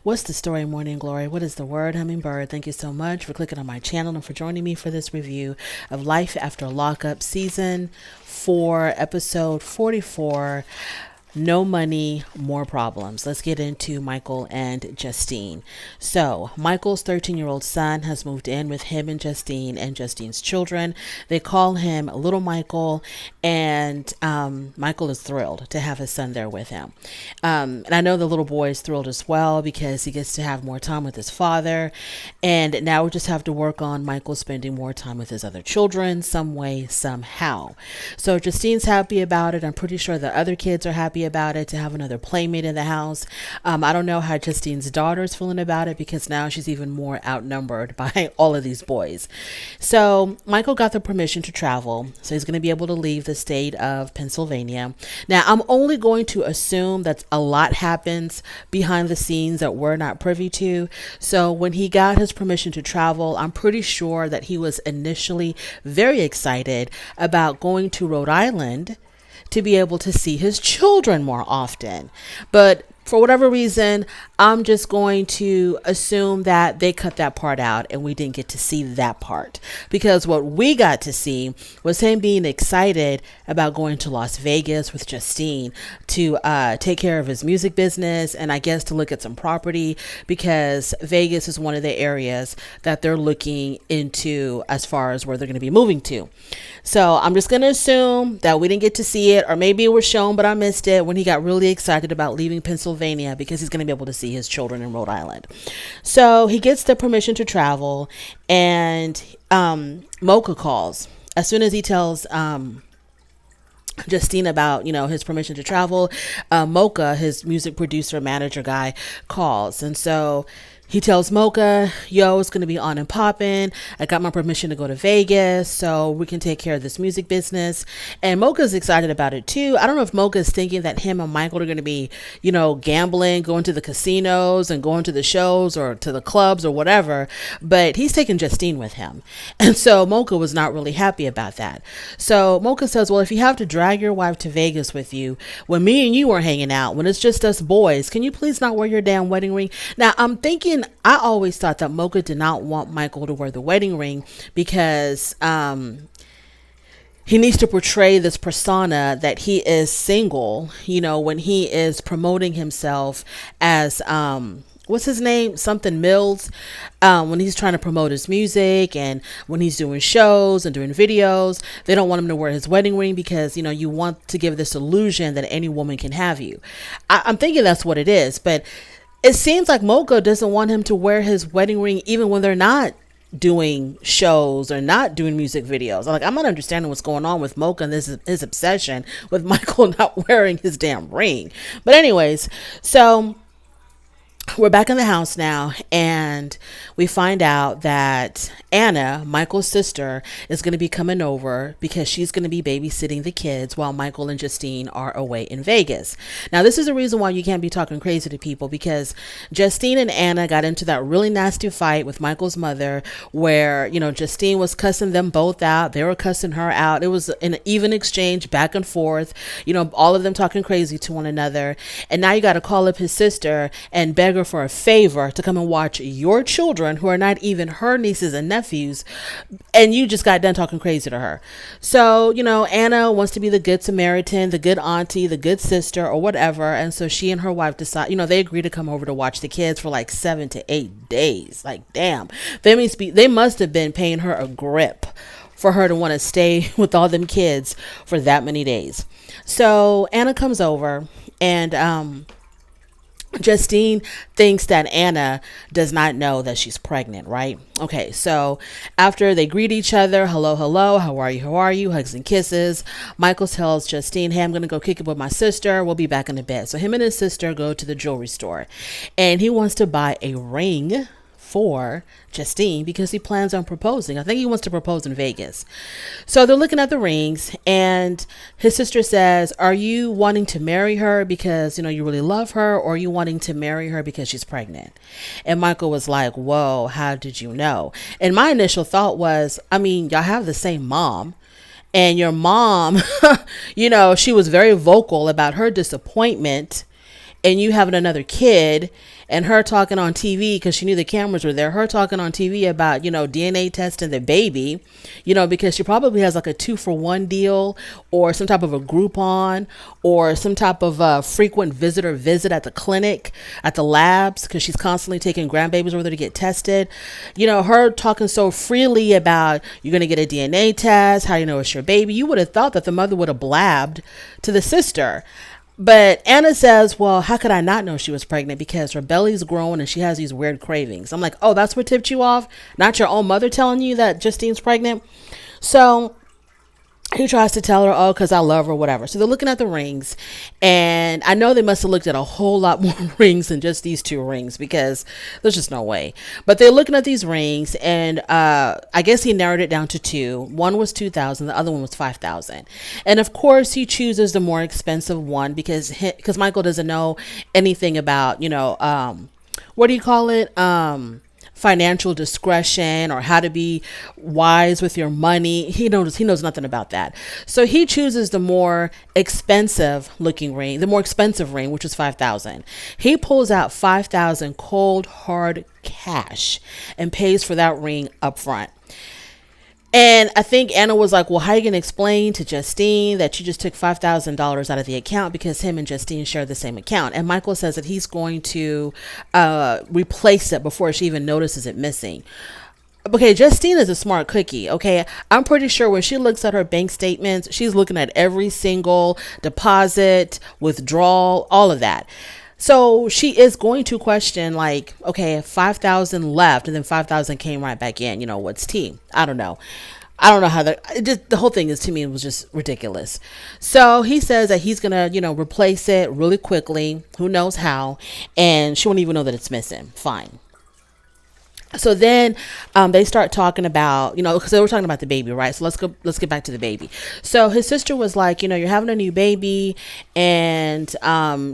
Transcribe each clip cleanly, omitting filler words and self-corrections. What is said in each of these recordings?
What's the story, Morning Glory? What is the word, Hummingbird? Thank you so much for clicking on my channel and for joining me for this review of Life After Lockup Season 4, Episode 44. No money, more problems. Let's get into Michael and Justine. So, Michael's 13-year-old son has moved in with him and Justine's children. They call him Little Michael, and Michael is thrilled to have his son there with him. And I know the little boy is thrilled as well because he gets to have more time with his father. And now we just have to work on Michael spending more time with his other children some way, somehow. So, Justine's happy about it. I'm pretty sure the other kids are happy about it to have another playmate in the house. I don't know how Justine's daughter's feeling about it because now she's even more outnumbered by all of these boys. So Michael got the permission to travel, so he's going to be able to leave the state of Pennsylvania. Now I'm only going to assume that a lot happens behind the scenes that we're not privy to. So when he got his permission to travel, I'm pretty sure that he was initially very excited about going to Rhode Island to be able to see his children more often. But for whatever reason, I'm just going to assume that they cut that part out and we didn't get to see that part. Because what we got to see was him being excited about going to Las Vegas with Justine to take care of his music business and I guess to look at some property because Vegas is one of the areas that they're looking into as far as where they're going to be moving to. So I'm just going to assume that we didn't get to see it, or maybe it was shown but I missed it when he got really excited about leaving Pennsylvania because he's going to be able to see his children in Rhode Island. So he gets the permission to travel, and Mocha calls. As soon as he tells Justine about, his permission to travel, Mocha, his music producer, manager guy, calls. And so he tells Mocha, yo, it's going to be on and popping. I got my permission to go to Vegas so we can take care of this music business. And Mocha's excited about it too. I don't know if Mocha's thinking that him and Michael are going to be, gambling, going to the casinos and going to the shows or to the clubs or whatever. But he's taking Justine with him. And so Mocha was not really happy about that. So Mocha says, well, if you have to drag your wife to Vegas with you, when me and you are hanging out, when it's just us boys, can you please not wear your damn wedding ring? Now, I'm thinking, I always thought that Mocha did not want Michael to wear the wedding ring because he needs to portray this persona that he is single, when he is promoting himself as, what's his name? Something Mills. When he's trying to promote his music and when he's doing shows and doing videos, they don't want him to wear his wedding ring because, you want to give this illusion that any woman can have you. I'm thinking that's what it is, but it seems like Mocha doesn't want him to wear his wedding ring even when they're not doing shows or not doing music videos. I'm not understanding what's going on with Mocha and his obsession with Michael not wearing his damn ring. But anyways, so we're back in the house now, and we find out that Anna, Michael's sister, is going to be coming over because she's going to be babysitting the kids while Michael and Justine are away in Vegas. Now, this is a reason why you can't be talking crazy to people, because Justine and Anna got into that really nasty fight with Michael's mother where, Justine was cussing them both out. They were cussing her out. It was an even exchange back and forth, all of them talking crazy to one another. And now you got to call up his sister and beg her for a favor to come and watch your children who are not even her nieces and nephews, and you just got done talking crazy to her. So Anna wants to be the good Samaritan, the good auntie, the good sister, or whatever, and so she and her wife decide, they agree to come over to watch the kids for like 7 to 8 days. Like, damn, they must have been paying her a grip for her to want to stay with all them kids for that many days. So Anna comes over, and Justine thinks that Anna does not know that she's pregnant, right? Okay, so after they greet each other, hello, how are you, hugs and kisses, Michael tells Justine, hey, I'm going to go kick it with my sister. We'll be back in the bed. So him and his sister go to the jewelry store, and he wants to buy a ring for Justine because he plans on proposing. I think he wants to propose in Vegas. So they're looking at the rings, and his sister says, are you wanting to marry her because, you really love her, or are you wanting to marry her because she's pregnant? And Michael was like, whoa, how did you know? And my initial thought was, y'all have the same mom. And your mom, she was very vocal about her disappointment and you having another kid, and her talking on TV, because she knew the cameras were there, her talking on TV about, DNA testing the baby, because she probably has like a 2-for-1 deal, or some type of a Groupon, or some type of frequent visitor visit at the clinic, at the labs, because she's constantly taking grandbabies over there to get tested. Her talking so freely about, you're going to get a DNA test, how you know it's your baby. You would have thought that the mother would have blabbed to the sister. But Anna says, well, how could I not know she was pregnant? Because her belly's growing and she has these weird cravings. I'm like, oh, that's what tipped you off? Not your own mother telling you that Justine's pregnant? So he tries to tell her, oh, because I love her, whatever. So they're looking at the rings, and I know they must have looked at a whole lot more rings than just these 2 rings, because there's just no way. But they're looking at these rings, and I guess he narrowed it down to 2. One was $2,000, the other one was $5,000. And of course, he chooses the more expensive one because Michael doesn't know anything about, what do you call it? Financial discretion, or how to be wise with your money. He knows nothing about that. So he chooses the more expensive looking ring, the more expensive ring, which is $5,000. He pulls out $5,000 cold hard cash and pays for that ring up front. And I think Anna was like, well, how are you going to explain to Justine that you just took $5,000 out of the account, because him and Justine share the same account? And Michael says that he's going to replace it before she even notices it missing. Okay, Justine is a smart cookie. Okay, I'm pretty sure when she looks at her bank statements, she's looking at every single deposit, withdrawal, all of that. So she is going to question, like, okay, 5,000 left and then 5,000 came right back in. What's tea? I don't know. I don't know how the whole thing is, to me, it was just ridiculous. So he says that he's going to, replace it really quickly. Who knows how? And she won't even know that it's missing. Fine. So then they start talking about, because they were talking about the baby, right? So let's get back to the baby. So his sister was like, you're having a new baby, and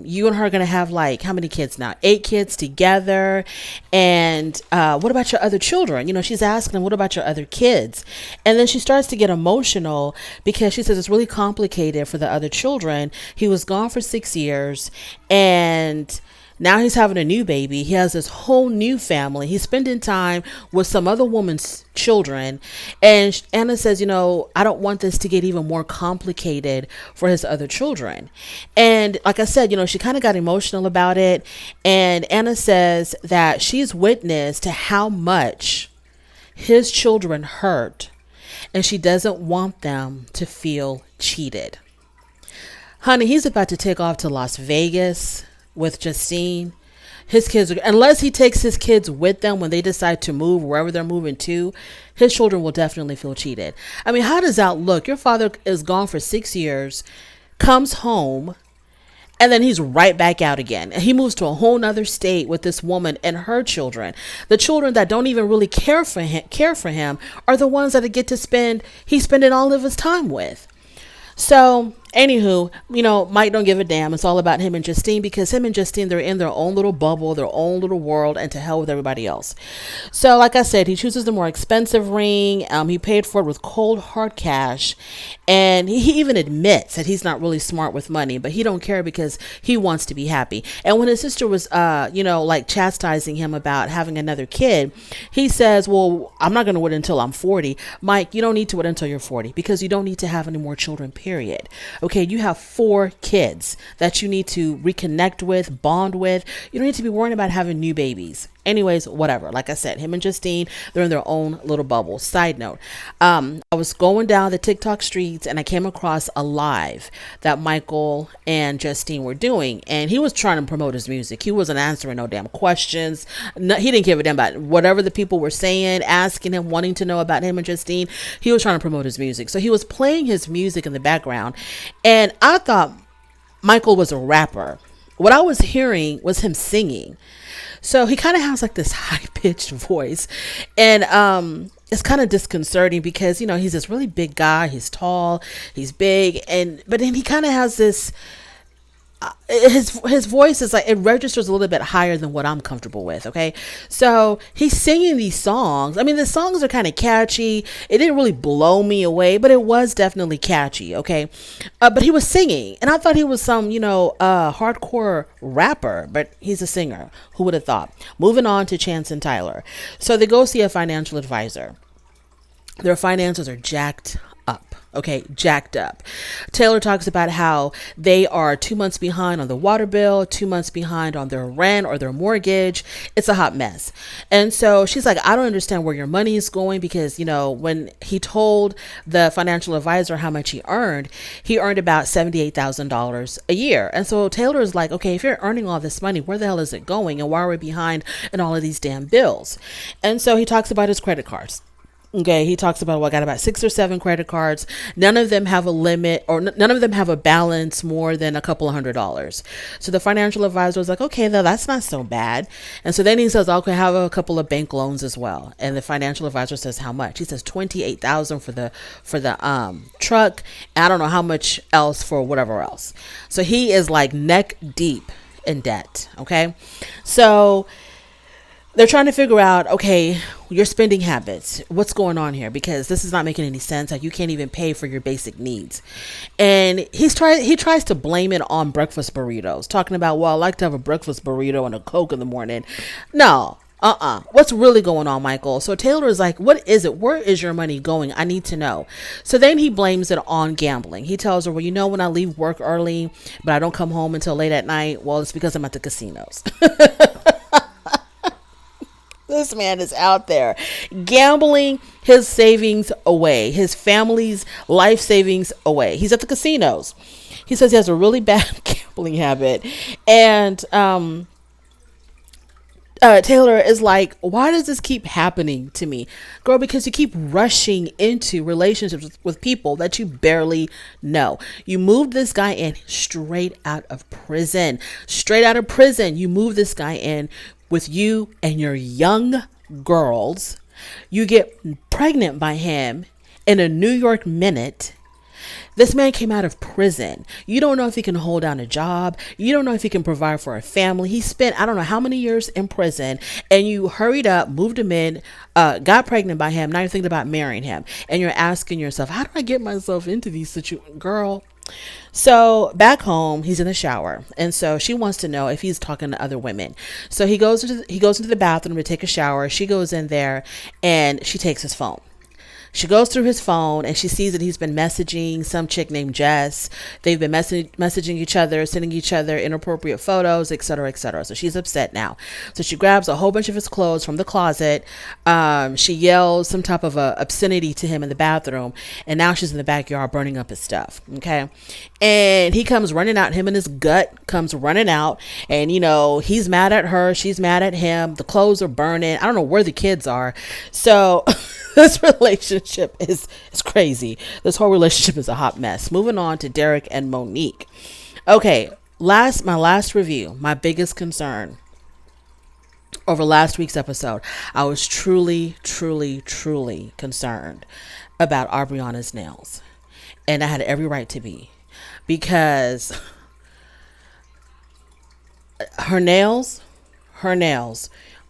you and her are going to have, like, how many kids now? 8 kids together. And what about your other children? She's asking him, what about your other kids? And then she starts to get emotional because she says it's really complicated for the other children. He was gone for 6 years, and now he's having a new baby. He has this whole new family. He's spending time with some other woman's children. And Anna says, I don't want this to get even more complicated for his other children. And like I said, she kind of got emotional about it. And Anna says that she's witness to how much his children hurt, and she doesn't want them to feel cheated. Honey, he's about to take off to Las Vegas with Justine. His kids, unless he takes his kids with them when they decide to move wherever they're moving to, his children will definitely feel cheated. I mean, how does that look? Your father is gone for 6 years, comes home, and then he's right back out again. And he moves to a whole nother state with this woman and her children. The children that don't even really care for him are the ones that he's spending all of his time with. So anywho, Mike don't give a damn. It's all about him and Justine, because him and Justine, they're in their own little bubble, their own little world, and to hell with everybody else. So like I said, he chooses the more expensive ring. He paid for it with cold hard cash. And he even admits that he's not really smart with money, but he don't care because he wants to be happy. And when his sister was, like chastising him about having another kid, he says, well, I'm not going to wait until I'm 40. Mike, you don't need to wait until you're 40, because you don't need to have any more children, period. Okay, you have 4 kids that you need to reconnect with, bond with. You don't need to be worrying about having new babies. Anyways, whatever. Like I said, him and Justine, they're in their own little bubble. Side note, I was going down the TikTok streets and I came across a live that Michael and Justine were doing, and he was trying to promote his music. He wasn't answering no damn questions. No, he didn't give a damn about whatever the people were saying, asking him, wanting to know about him and Justine. He was trying to promote his music. So he was playing his music in the background, and I thought Michael was a rapper. What I was hearing was him singing. So he kind of has like this high-pitched voice, and it's kind of disconcerting because, he's this really big guy. He's tall, he's big, but then he kind of has this his voice is like, it registers a little bit higher than what I'm comfortable with. Okay, so he's singing these songs. I mean, the songs are kind of catchy. It didn't really blow me away, but it was definitely catchy. Okay, but he was singing, and I thought he was some hardcore rapper, but he's a singer. Who would have thought? Moving on to Chance and Tyler. So they go see a financial advisor. Their finances are jacked up. Okay, jacked up. Taylor talks about how they are 2 months behind on the water bill, 2 months behind on their rent or their mortgage. It's a hot mess. And so she's like, I don't understand where your money is going, because, when he told the financial advisor how much he earned about $78,000 a year. And so Taylor is like, okay, if you're earning all this money, where the hell is it going? And why are we behind in all of these damn bills? And so he talks about his credit cards. Okay, he talks about, I got about 6 or 7 credit cards. None of them have a limit, or none of them have a balance more than a couple of $100s. So the financial advisor was like, okay, that's not so bad. And so then he says, okay, I have a couple of bank loans as well. And the financial advisor says, how much? He says $28,000 for the truck. And I don't know how much else for whatever else. So he is like neck deep in debt. Okay, so they're trying to figure out, okay, your spending habits, what's going on here? Because this is not making any sense. Like, you can't even pay for your basic needs. And he tries to blame it on breakfast burritos, talking about, well, I like to have a breakfast burrito and a Coke in the morning. No, what's really going on, Michael? So Taylor is like, what is it? Where is your money going? I need to know. So then he blames it on gambling. He tells her, well, when I leave work early, but I don't come home until late at night, well, it's because I'm at the casinos. This man is out there gambling his savings away, his family's life savings away. He's at the casinos. He says he has a really bad gambling habit. And Taylor is like, why does this keep happening to me? Girl, because you keep rushing into relationships with people that you barely know. You moved this guy in straight out of prison. Straight out of prison. You moved this guy in with you and your young girls. You get pregnant by him in a New York minute. This man came out of prison. You don't know if he can hold down a job. You don't know if he can provide for a family. He spent, I don't know how many years in prison, and you hurried up, moved him in, got pregnant by him. Now you're thinking about marrying him, and you're asking yourself, how do I get myself into these situations? Girl. So back home, he's in the shower, and so she wants to know if he's talking to other women. So he goes into the bathroom to take a shower. She goes in there, and she takes his phone. She goes through his phone, and she sees that he's been messaging some chick named Jess. They've been messaging each other, sending each other inappropriate photos, etc., etc. So she's upset now. So she grabs a whole bunch of his clothes from the closet. She yells some type of obscenity to him in the bathroom, and now she's in the backyard burning up his stuff. Okay, and he comes running out. Him and his gut comes running out, and he's mad at her. She's mad at him. The clothes are burning. I don't know where the kids are. So this relationship is crazy. This whole relationship is a hot mess. Moving on to Derek and Monique. Okay, my last review, my biggest concern over last week's episode, I was truly, truly, truly concerned about Aubriana's nails. And I had every right to be, because her nails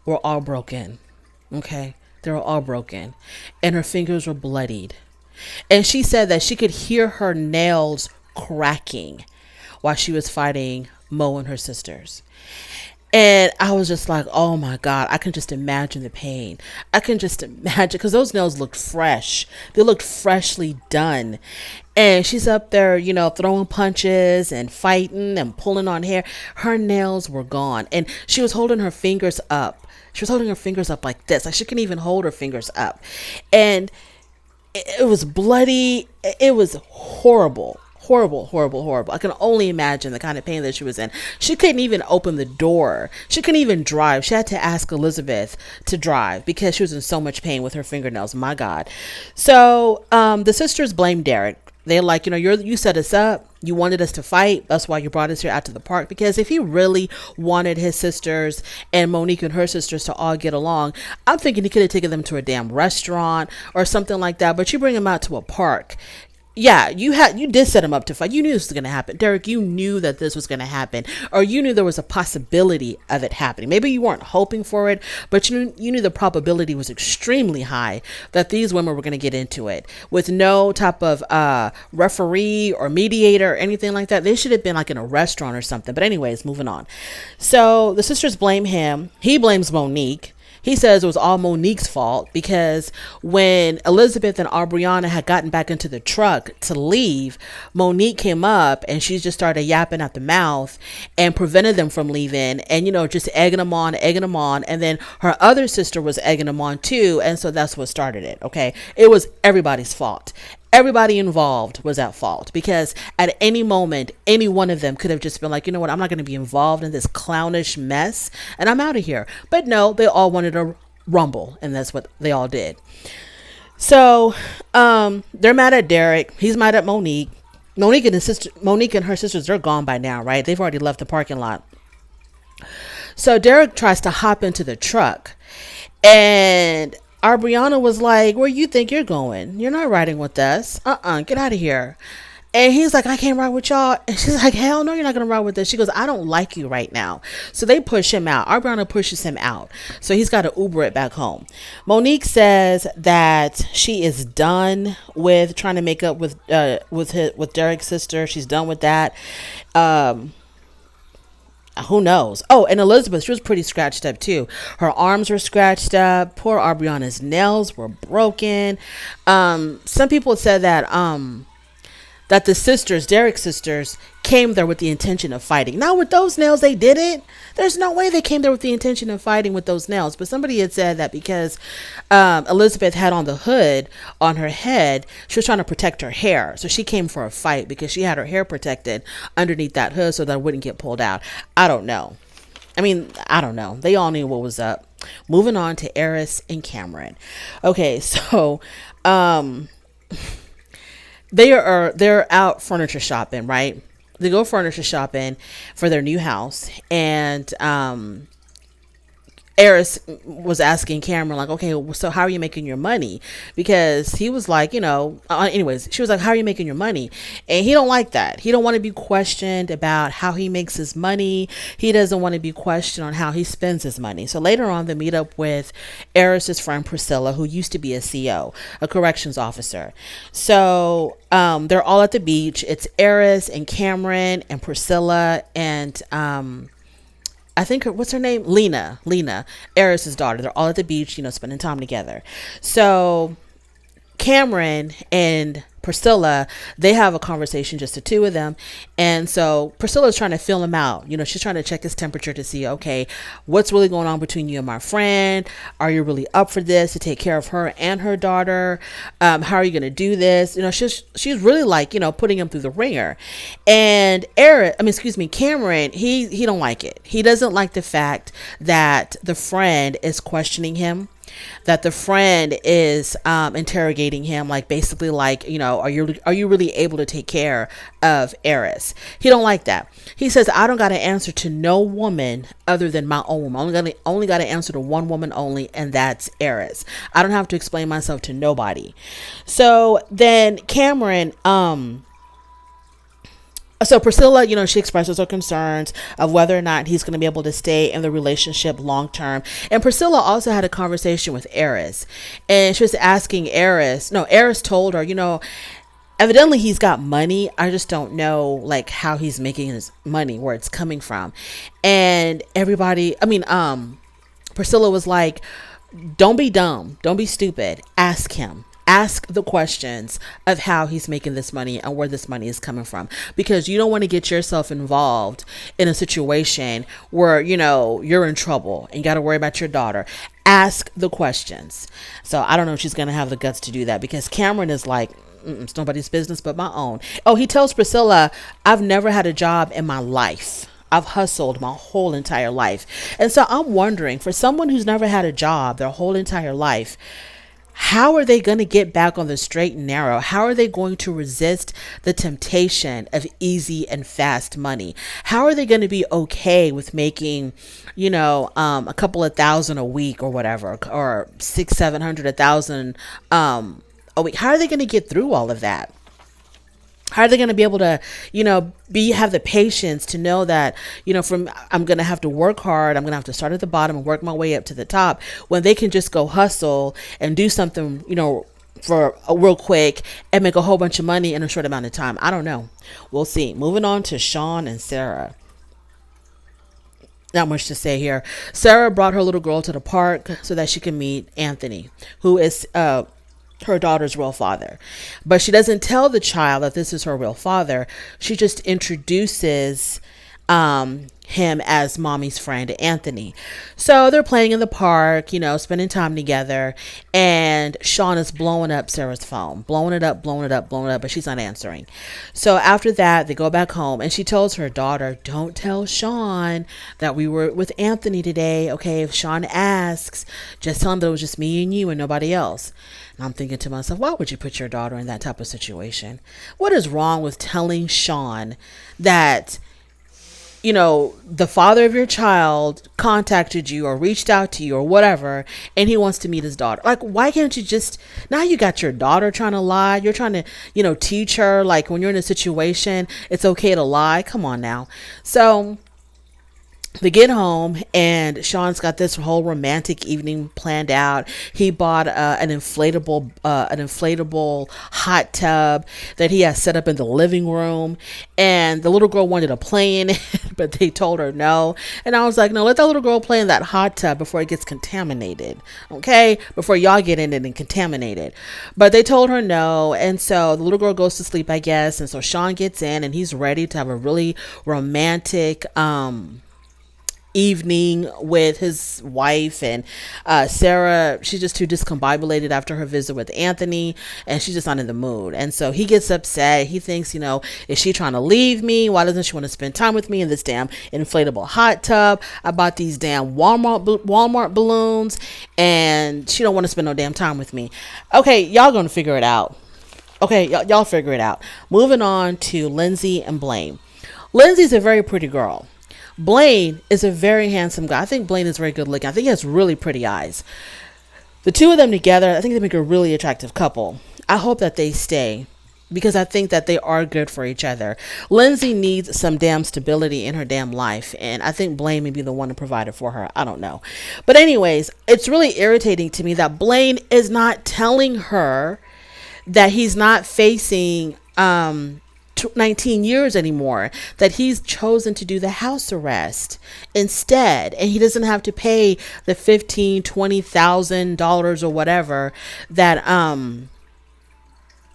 were all broken. Okay. They were all broken, and her fingers were bloodied. And she said that she could hear her nails cracking while she was fighting Mo and her sisters. And I was just like, oh my God, I can just imagine the pain. I can just imagine, because those nails looked fresh. They looked freshly done. And she's up there, throwing punches and fighting and pulling on hair. Her nails were gone. And she was holding her fingers up. She was holding her fingers up like this. Like, she couldn't even hold her fingers up. And it was bloody. It was horrible. Horrible, horrible, horrible. I can only imagine the kind of pain that she was in. She couldn't even open the door. She couldn't even drive. She had to ask Elizabeth to drive because she was in so much pain with her fingernails. My God. So the sisters blamed Derek. They're like, you set us up. You wanted us to fight. That's why you brought us here out to the park. Because if he really wanted his sisters and Monique and her sisters to all get along, I'm thinking he could have taken them to a damn restaurant or something like that. But you bring them out to a park. yeah, you did set him up to fight. You knew this was going to happen. Derek, you knew that this was going to happen, or you knew there was a possibility of it happening. Maybe you weren't hoping for it, but you knew the probability was extremely high that these women were going to get into it with no type of referee or mediator or anything like that. They should have been like in a restaurant or something. But anyways, moving on. So the sisters blame him. He blames Monique. He says it was all Monique's fault because when Elizabeth and Aubriana had gotten back into the truck to leave, Monique came up and she just started yapping at the mouth and prevented them from leaving and, just egging them on. And then her other sister was egging them on too. And so that's what started it. Okay. It was everybody's fault. Everybody involved was at fault because at any moment, any one of them could have just been like, you know what, I'm not going to be involved in this clownish mess and I'm out of here. But no, they all wanted to rumble and that's what they all did. So they're mad at Derek. He's mad at Monique. Monique and her sisters, they're gone by now, right? They've already left the parking lot. So Derek tries to hop into the truck and Aubriana was like, where you think you're going? You're not riding with us. Get out of here. And he's like, I can't ride with y'all. And she's like, hell no, you're not going to ride with us. She goes, I don't like you right now. So they push him out. Aubriana pushes him out. So he's got to Uber it back home. Monique says that she is done with trying to make up with Derek's sister. She's done with that. Who knows? Oh, and Elizabeth, she was pretty scratched up too. Her arms were scratched up. Poor Aubriana's nails were broken. Some people said that that the sisters, Derek's sisters, came there with the intention of fighting. Now with those nails, they didn't. There's no way they came there with the intention of fighting with those nails. But somebody had said that because Elizabeth had on the hood on her head, she was trying to protect her hair. So she came for a fight because she had her hair protected underneath that hood so that it wouldn't get pulled out. I don't know. They all knew what was up. Moving on to Eris and Cameron. Okay, so they're out furniture shopping, right? They go furniture shopping for their new house, and Eris was asking Cameron, like, okay, so how are you making your money? Because he was like, anyways, she was like, how are you making your money? And he don't like that. He don't want to be questioned about how he makes his money. He doesn't want to be questioned on how he spends his money. So later on, they meet up with Eris's friend Priscilla, who used to be a CO, a corrections officer. So they're all at the beach. It's Eris and Cameron and Priscilla and I think what's her name? Lena, Eris's daughter. They're all at the beach, spending time together. So Cameron and Priscilla, they have a conversation, just the two of them. And so Priscilla's trying to feel him out. She's trying to check his temperature to see, okay, what's really going on between you and my friend? Are you really up for this to take care of her and her daughter? How are you going to do this? She's really like, putting him through the ringer. And Cameron, he don't like it. He doesn't like the fact that the friend is questioning him, that the friend is interrogating him, like basically like, are you really able to take care of Eris? He don't like that. He says, I don't got to answer to no woman other than my own woman. Only got to answer to one woman only, and that's Eris. I don't have to explain myself to nobody. So then Cameron, so Priscilla, she expresses her concerns of whether or not he's going to be able to stay in the relationship long term. And Priscilla also had a conversation with Eris, and she was asking Eris told her, evidently he's got money. I just don't know like how he's making his money, where it's coming from. And Priscilla was like, don't be dumb. Don't be stupid. Ask him. Ask the questions of how he's making this money and where this money is coming from, because you don't want to get yourself involved in a situation where, you're in trouble and you got to worry about your daughter. Ask the questions. So I don't know if she's going to have the guts to do that, because Cameron is like, it's nobody's business but my own. Oh, he tells Priscilla, I've never had a job in my life. I've hustled my whole entire life. And so I'm wondering, for someone who's never had a job their whole entire life, how are they going to get back on the straight and narrow? How are they going to resist the temptation of easy and fast money? How are they going to be okay with making, a couple of thousand a week or whatever, or 600, 700, 1,000 a week? How are they going to get through all of that? How are they going to be able to, have the patience to know that, from I'm going to have to work hard. I'm going to have to start at the bottom and work my way up to the top, when they can just go hustle and do something, for a real quick and make a whole bunch of money in a short amount of time. I don't know. We'll see. Moving on to Sean and Sarah. Not much to say here. Sarah brought her little girl to the park so that she can meet Anthony, who is her daughter's real father. But she doesn't tell the child that this is her real father. She just introduces him as mommy's friend, Anthony. So they're playing in the park, spending time together. And Sean is blowing up Sarah's phone, blowing it up, but she's not answering. So after that, they go back home and she tells her daughter, don't tell Sean that we were with Anthony today. Okay. If Sean asks, just tell him that it was just me and you and nobody else. And I'm thinking to myself, why would you put your daughter in that type of situation? What is wrong with telling Sean that, the father of your child contacted you or reached out to you or whatever, and he wants to meet his daughter? Like, why can't you just, now you got your daughter trying to lie. You're trying to, teach her, like, when you're in a situation, it's okay to lie. Come on now. So they get home and Sean's got this whole romantic evening planned out. He bought an inflatable hot tub that he has set up in the living room, and the little girl wanted to play in it, but they told her no. And I was like, no, let that little girl play in that hot tub before it gets contaminated. Okay, before y'all get in it and contaminate it. But they told her no, and so the little girl goes to sleep, I guess. And so Sean gets in and he's ready to have a really romantic evening with his wife. And Sarah, she's just too discombobulated after her visit with Anthony, and she's just not in the mood. And so he gets upset. He thinks, is she trying to leave me? Why doesn't she want to spend time with me in this damn inflatable hot tub? I bought these damn Walmart balloons, and she don't want to spend no damn time with me. Okay, y'all gonna figure it out. Okay, y'all figure it out. Moving on to Lindsay and Blaine. Lindsay's a very pretty girl. Blaine is a very handsome guy. I think Blaine is very good looking. I think he has really pretty eyes. The two of them together, I think they make a really attractive couple. I hope that they stay, because I think that they are good for each other. Lindsay needs some damn stability in her damn life, and I think Blaine may be the one to provide it for her. I don't know. But anyways, it's really irritating to me that Blaine is not telling her that he's not facing 19 years anymore, that he's chosen to do the house arrest instead, and he doesn't have to pay the $15,000-$20,000 or whatever that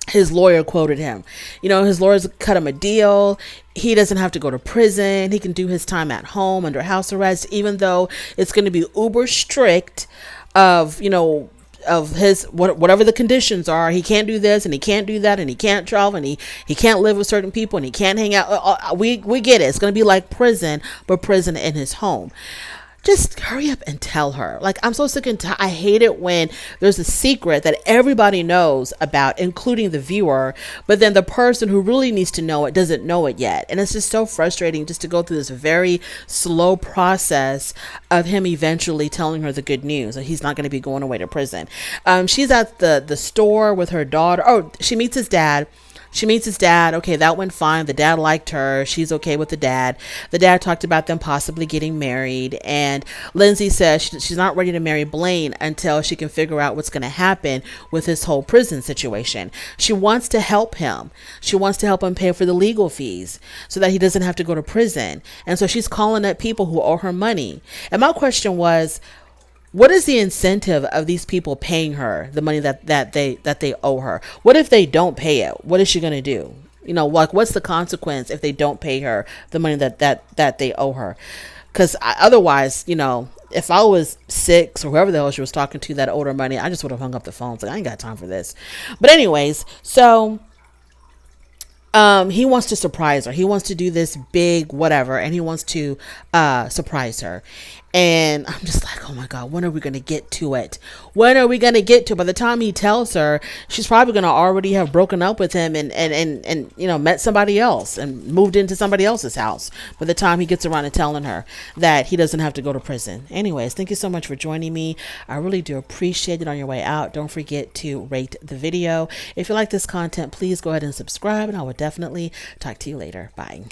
his lawyer quoted him. His lawyers cut him a deal. He doesn't have to go to prison. He can do his time at home under house arrest, even though it's going to be uber strict of his whatever the conditions are. He can't do this and he can't do that, and he can't travel, and he can't live with certain people, and he can't hang out. We get it. It's going to be like prison, but prison in his home. Just hurry up and tell her. Like, I'm so sick and tired. I hate it when there's a secret that everybody knows about, including the viewer, but then the person who really needs to know it doesn't know it yet. And it's just so frustrating just to go through this very slow process of him eventually telling her the good news that he's not going to be going away to prison. She's at the store with her daughter. Oh, she meets his dad. Okay, that went fine. The dad liked her. She's okay with the dad. The dad talked about them possibly getting married. And Lindsay says she's not ready to marry Blaine until she can figure out what's going to happen with this whole prison situation. She wants to help him. She wants to help him pay for the legal fees so that he doesn't have to go to prison. And so she's calling up people who owe her money. And my question was, what is the incentive of these people paying her the money that they owe her? What if they don't pay it? What is she going to do? Like, what's the consequence if they don't pay her the money that they owe her? Because otherwise, if I was 6 or whoever the hell she was talking to that owed her money, I just would have hung up the phone. It's like, I ain't got time for this. But anyways, so he wants to surprise her. He wants to do this big whatever, and he wants to surprise her. And I'm just like, oh my God, when are we going to get to it? When are we going to get to it? By the time he tells her, she's probably going to already have broken up with him and, you know, met somebody else and moved into somebody else's house by the time he gets around to telling her that he doesn't have to go to prison. Anyways, thank you so much for joining me. I really do appreciate it. On your way out, don't forget to rate the video. If you like this content, please go ahead and subscribe, and I will definitely talk to you later. Bye.